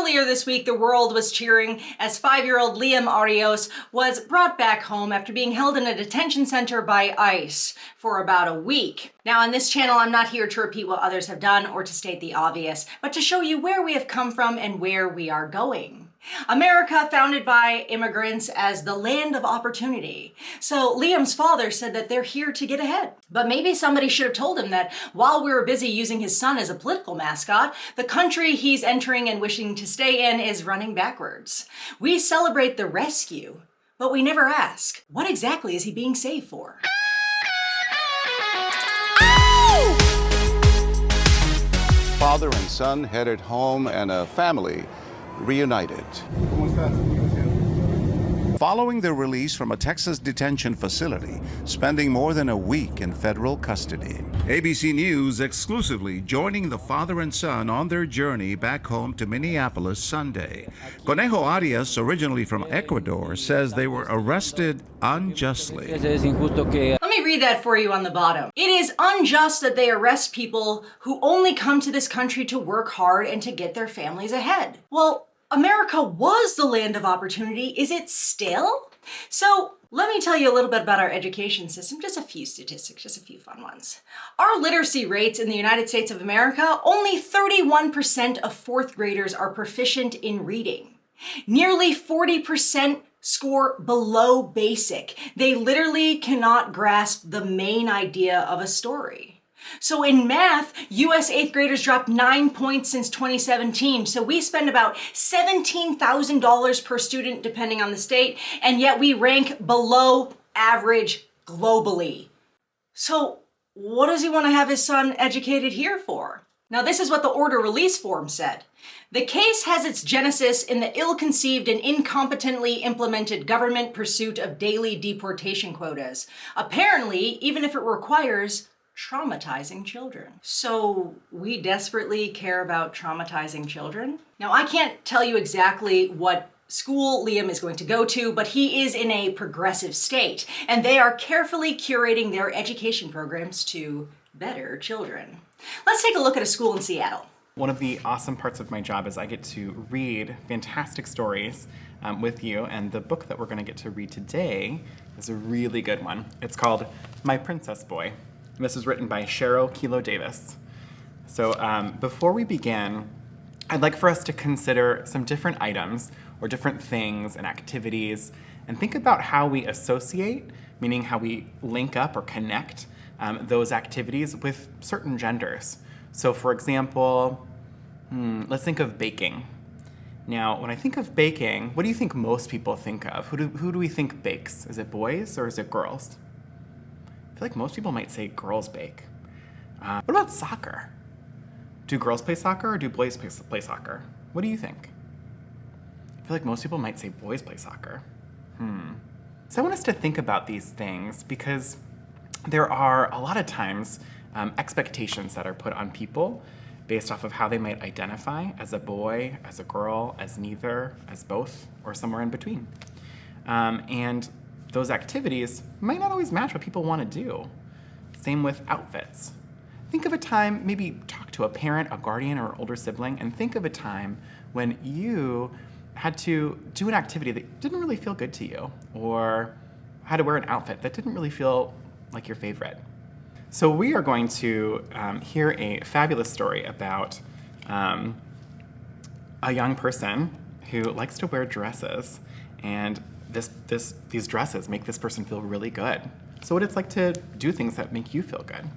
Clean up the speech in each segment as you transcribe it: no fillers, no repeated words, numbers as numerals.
earlier this week, the world was cheering as 5-year-old Liam Arios was brought back home after being held in a detention center by ICE for about a week. Now, on this channel, I'm not here to repeat what others have done or to state the obvious, but to show you where we have come from and where we are going. America, founded by immigrants as the land of opportunity. So Liam's father said that they're here to get ahead. But maybe somebody should have told him that while we were busy using his son as a political mascot, the country he's entering and wishing to stay in is running backwards. We celebrate the rescue, but we never ask, what exactly is he being saved for? Father and son headed home and a family reunited. Following their release from a Texas detention facility, spending more than a week in federal custody. ABC News exclusively joining the father and son on their journey back home to Minneapolis Sunday. Conejo Arias, originally from Ecuador, says they were arrested unjustly. Let me read that for you on the bottom. It is unjust that they arrest people who only come to this country to work hard and to get their families ahead. Well, America was the land of opportunity. Is it still? So let me tell you a little bit about our education system. Just a few statistics, just a few fun ones. Our literacy rates in the United States of America, only 31% of fourth graders are proficient in reading. Nearly 40% score below basic. They literally cannot grasp the main idea of a story. So in math, US 8th graders dropped 9 points since 2017. So we spend about $17,000 per student depending on the state, and yet we rank below average globally. So what does he want to have his son educated here for? Now this is what the order release form said. The case has its genesis in the ill-conceived and incompetently implemented government pursuit of daily deportation quotas. Apparently, even if it requires traumatizing children. So we desperately care about traumatizing children? Now, I can't tell you exactly what school Liam is going to go to, but he is in a progressive state, and they are carefully curating their education programs to better children. Let's take a look at a school in Seattle. One of the awesome parts of my job is I get to read fantastic stories with you, and the book that we're going to get to read today is a really good one. It's called My Princess Boy. And this is written by Cheryl Kilo Davis. So before we begin, I'd like for us to consider some different items or different things and activities and think about how we associate, meaning how we link up or connect those activities with certain genders. So for example, let's think of baking. Now, when I think of baking, what do you think most people think of? Who do we think bakes? Is it boys or is it girls? I feel like most people might say girls bake. What about soccer? Do girls play soccer or do boys play soccer? What do you think? I feel like most people might say boys play soccer. So I want us to think about these things because there are a lot of times expectations that are put on people based off of how they might identify as a boy, as a girl, as neither, as both, or somewhere in between. And those activities might not always match what people want to do. Same with outfits. Think of a time, maybe talk to a parent, a guardian, or older sibling, and think of a time when you had to do an activity that didn't really feel good to you, or had to wear an outfit that didn't really feel like your favorite. So we are going to hear a fabulous story about a young person who likes to wear dresses, and these dresses make this person feel really good. So what it's like to do things that make you feel good.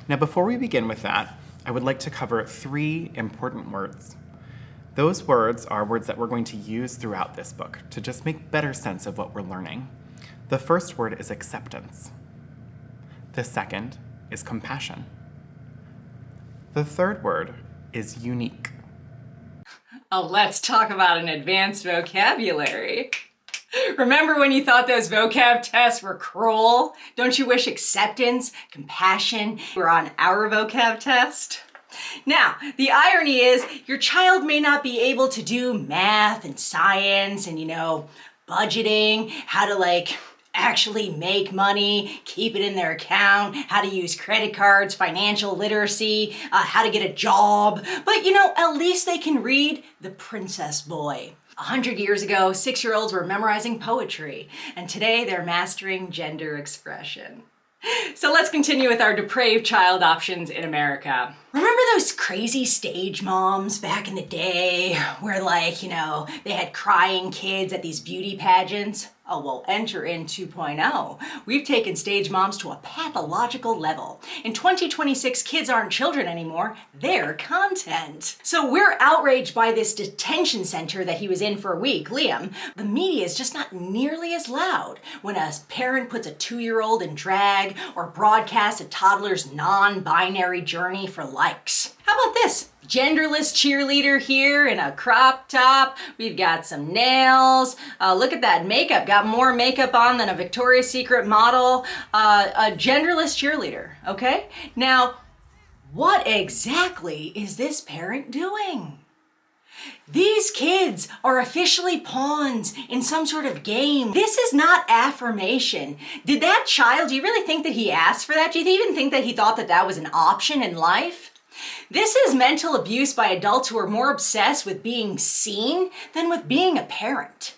Now, before we begin with that, I would like to cover 3 important words. Those words are words that we're going to use throughout this book to just make better sense of what we're learning. The first word is acceptance. The second is compassion. The third word is unique. Oh, let's talk about an advanced vocabulary. Remember when you thought those vocab tests were cruel? Don't you wish acceptance, compassion were on our vocab test? Now, the irony is your child may not be able to do math and science and, budgeting, how to actually make money, keep it in their account, how to use credit cards, financial literacy, how to get a job. But you know, at least they can read The Princess Boy. 100 years ago, 6-year-olds were memorizing poetry, and today they're mastering gender expression. So let's continue with our depraved child options in America. Remember those crazy stage moms back in the day where, like, you know, they had crying kids at these beauty pageants? Oh, well, enter in 2.0. We've taken stage moms to a pathological level. In 2026, kids aren't children anymore, they're content. So we're outraged by this detention center that he was in for a week, Liam. The media is just not nearly as loud when a parent puts a 2-year-old in drag or broadcasts a toddler's non-binary journey for likes. How about this? Genderless cheerleader here in a crop top. We've got some nails. Look at that makeup. Got more makeup on than a Victoria's Secret model. A genderless cheerleader, okay? Now, what exactly is this parent doing? These kids are officially pawns in some sort of game. This is not affirmation. Did that child, do you really think that he asked for that? Do you even think that he thought that that was an option in life? This is mental abuse by adults who are more obsessed with being seen than with being a parent.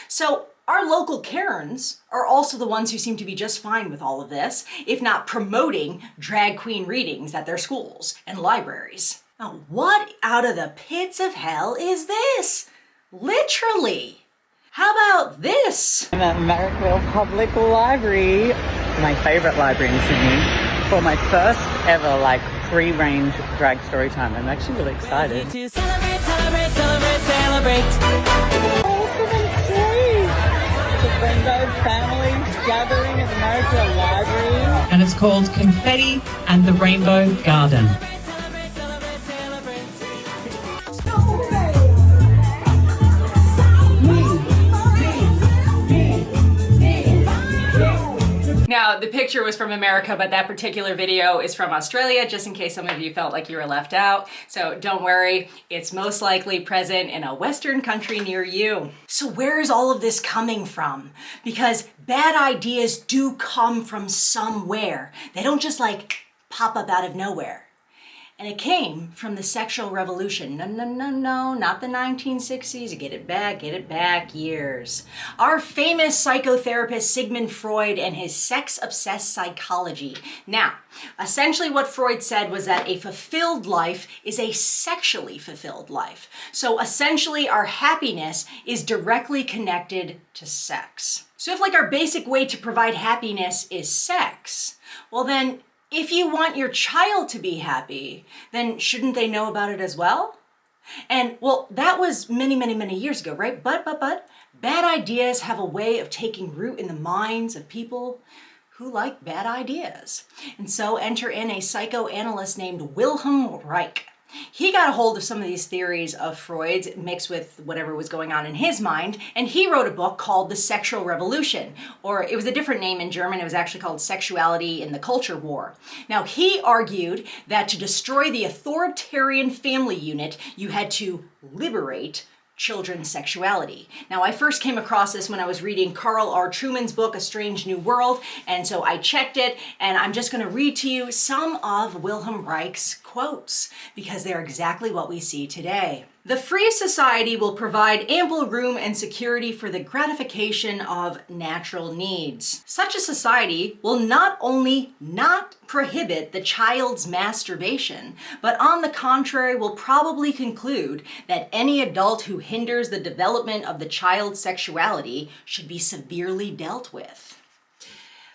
So our local Karens are also the ones who seem to be just fine with all of this, if not promoting drag queen readings at their schools and libraries. Now, what out of the pits of hell is this? Literally. How about this? I'm at Marrickville Public Library, my favourite library in Sydney, for my first ever free-range drag story time. I'm actually really excited. To celebrate, celebrate, celebrate, celebrate. Awesome and sweet! The Rainbow Families gathering at the Marrickville Library. And it's called Confetti and the Rainbow Garden. Celebrate, celebrate, celebrate, celebrate. Now, the picture was from America, but that particular video is from Australia, just in case some of you felt like you were left out. So don't worry, it's most likely present in a Western country near you. So where is all of this coming from? Because bad ideas do come from somewhere. They don't just pop up out of nowhere. And it came from the sexual revolution. No, not the 1960s. Get it back years. Our famous psychotherapist Sigmund Freud and his sex-obsessed psychology. Now, essentially what Freud said was that a fulfilled life is a sexually fulfilled life. So essentially our happiness is directly connected to sex. So if our basic way to provide happiness is sex, well then, if you want your child to be happy, then shouldn't they know about it as well? And well, that was many years ago, right? But bad ideas have a way of taking root in the minds of people who like bad ideas. And so enter in a psychoanalyst named Wilhelm Reich. He got a hold of some of these theories of Freud's mixed with whatever was going on in his mind, and he wrote a book called The Sexual Revolution, or it was a different name in German. It was actually called Sexuality in the Culture War. Now, he argued that to destroy the authoritarian family unit, you had to liberate children's sexuality. Now, I first came across this when I was reading Carl R. Truman's book, A Strange New World, and so I checked it, and I'm just going to read to you some of Wilhelm Reich's quotes, because they're exactly what we see today. The free society will provide ample room and security for the gratification of natural needs. Such a society will not only not prohibit the child's masturbation, but on the contrary will probably conclude that any adult who hinders the development of the child's sexuality should be severely dealt with.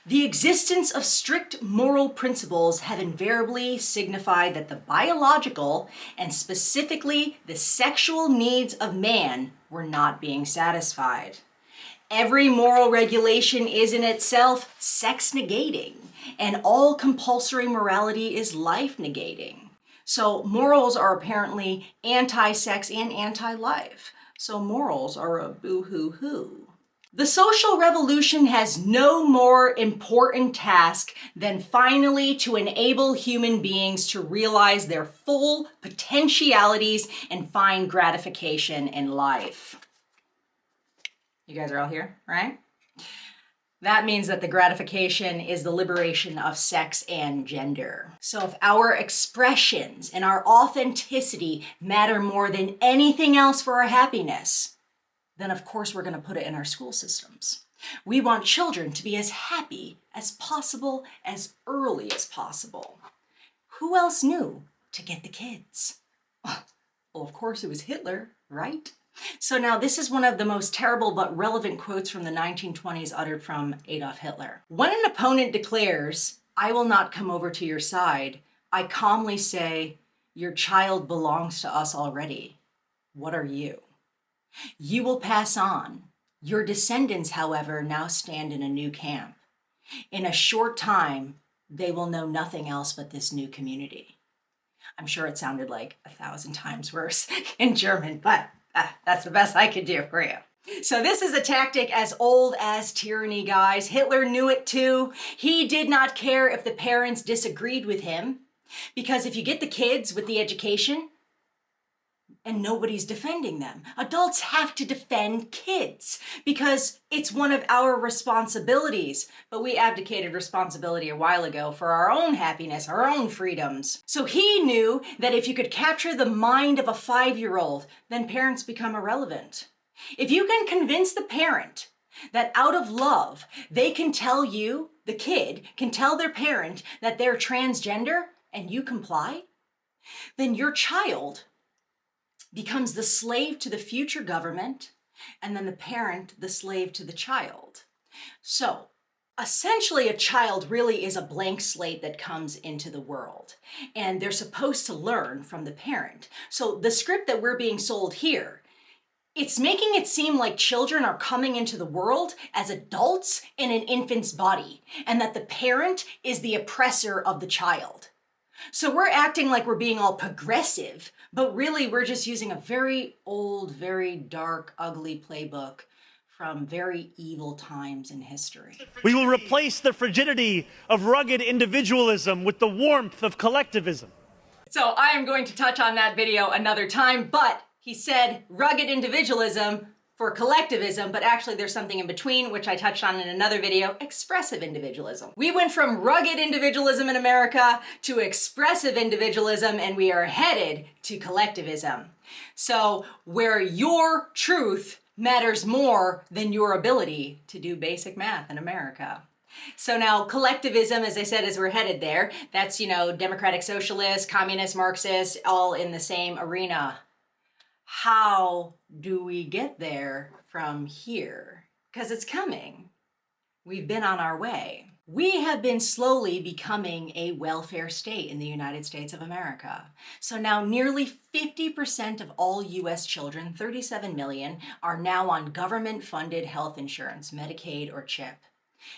The existence of strict moral principles have invariably signified that the biological and specifically the sexual needs of man were not being satisfied. Every moral regulation is in itself sex negating, and all compulsory morality is life negating. So morals are apparently anti-sex and anti-life. So morals are a boo-hoo-hoo. The social revolution has no more important task than finally to enable human beings to realize their full potentialities and find gratification in life. You guys are all here, right? That means that the gratification is the liberation of sex and gender. So if our expressions and our authenticity matter more than anything else for our happiness, then of course we're going to put it in our school systems. We want children to be as happy as possible, as early as possible. Who else knew to get the kids? Well, of course it was Hitler, right? So now this is one of the most terrible but relevant quotes from the 1920s uttered from Adolf Hitler. When an opponent declares, "I will not come over to your side," I calmly say, "Your child belongs to us already. What are you?" You will pass on. Your descendants, however, now stand in a new camp. In a short time, they will know nothing else but this new community. I'm sure it sounded like 1,000 times worse in German, but that's the best I could do for you. So this is a tactic as old as tyranny, guys. Hitler knew it too. He did not care if the parents disagreed with him, because if you get the kids with the education and nobody's defending them, adults have to defend kids because it's one of our responsibilities. But we abdicated responsibility a while ago for our own happiness, our own freedoms. So he knew that if you could capture the mind of a 5-year-old, then parents become irrelevant. If you can convince the parent that out of love, they can tell you, the kid can tell their parent that they're transgender and you comply, then your child becomes the slave to the future government, and then the parent the slave to the child. So essentially a child really is a blank slate that comes into the world, and they're supposed to learn from the parent. So the script that we're being sold here, it's making it seem like children are coming into the world as adults in an infant's body, and that the parent is the oppressor of the child. So we're acting like we're being all progressive, but really we're just using a very old, very dark, ugly playbook from very evil times in history. We will replace the frigidity of rugged individualism with the warmth of collectivism. So I am going to touch on that video another time, but he said rugged individualism for collectivism, but actually there's something in between, which I touched on in another video, expressive individualism. We went from rugged individualism in America to expressive individualism, and we are headed to collectivism. So where your truth matters more than your ability to do basic math in America. So now collectivism, as I said, as we're headed there, that's, democratic socialist, communist, Marxist, all in the same arena. How do we get there from here? Because it's coming. We've been on our way. We have been slowly becoming a welfare state in the United States of America. So now nearly 50% of all US children, 37 million, are now on government-funded health insurance, Medicaid or CHIP.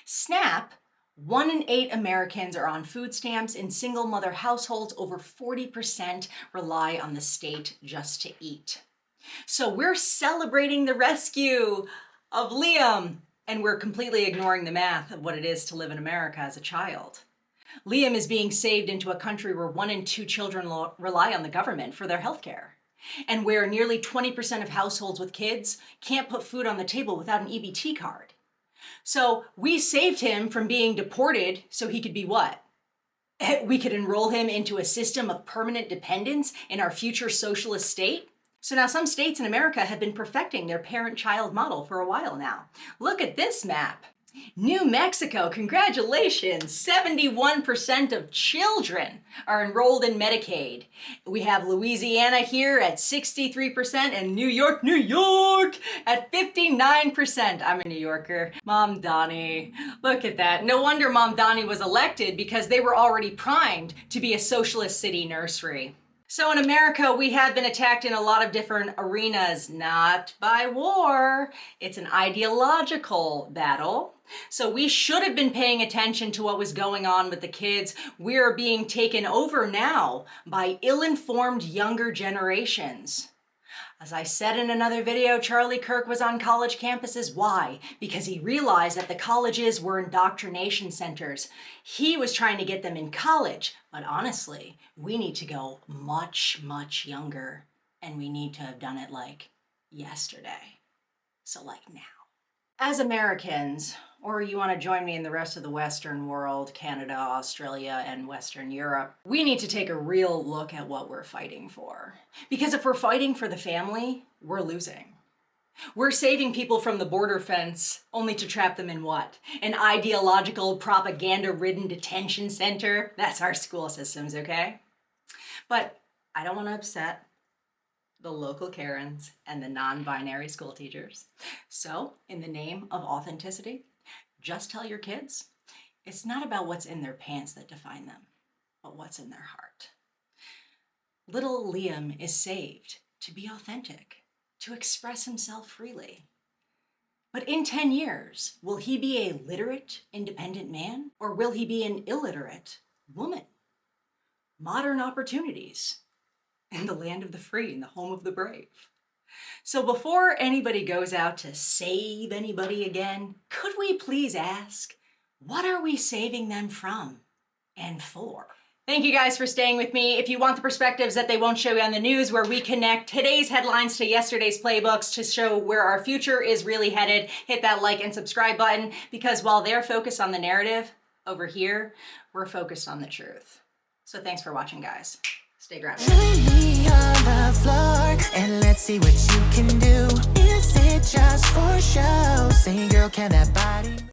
SNAP, 1 in 8 Americans are on food stamps. In single mother households, over 40% rely on the state just to eat. So we're celebrating the rescue of Liam, and we're completely ignoring the math of what it is to live in America as a child. Liam is being saved into a country where 1 in 2 children rely on the government for their health care, and where nearly 20% of households with kids can't put food on the table without an EBT card. So we saved him from being deported so he could be what? We could enroll him into a system of permanent dependence in our future socialist state. So now some states in America have been perfecting their parent-child model for a while now. Look at this map. New Mexico, congratulations, 71% of children are enrolled in Medicaid. We have Louisiana here at 63% and New York at 59%. I'm a New Yorker. Mamdani, look at that. No wonder Mamdani was elected, because they were already primed to be a socialist city nursery. So in America, we have been attacked in a lot of different arenas, not by war. It's an ideological battle. So we should have been paying attention to what was going on with the kids. We are being taken over now by ill-informed younger generations. As I said in another video, Charlie Kirk was on college campuses. Why? Because he realized that the colleges were indoctrination centers. He was trying to get them in college, but honestly, we need to go much, much younger, and we need to have done it like yesterday. So like now. As Americans, or you want to join me in the rest of the Western world, Canada, Australia, and Western Europe, we need to take a real look at what we're fighting for. Because if we're fighting for the family, we're losing. We're saving people from the border fence only to trap them in what? An ideological, propaganda-ridden detention center? That's our school systems, okay? But I don't want to upset the local Karens and the non-binary school teachers. So, in the name of authenticity, just tell your kids it's not about what's in their pants that define them, but what's in their heart. Little Liam is saved to be authentic, to express himself freely. But in 10 years, will he be a literate, independent man, or will he be an illiterate woman? Modern opportunities in the land of the free, in the home of the brave. So before anybody goes out to save anybody again, could we please ask, what are we saving them from and for? Thank you guys for staying with me. If you want the perspectives that they won't show you on the news, where we connect today's headlines to yesterday's playbooks to show where our future is really headed, hit that like and subscribe button, because while they're focused on the narrative, over here, we're focused on the truth. So thanks for watching, guys. Stay grounded. Me on the floor and let's see what you can do. Is it just for show? Say, girl, can that body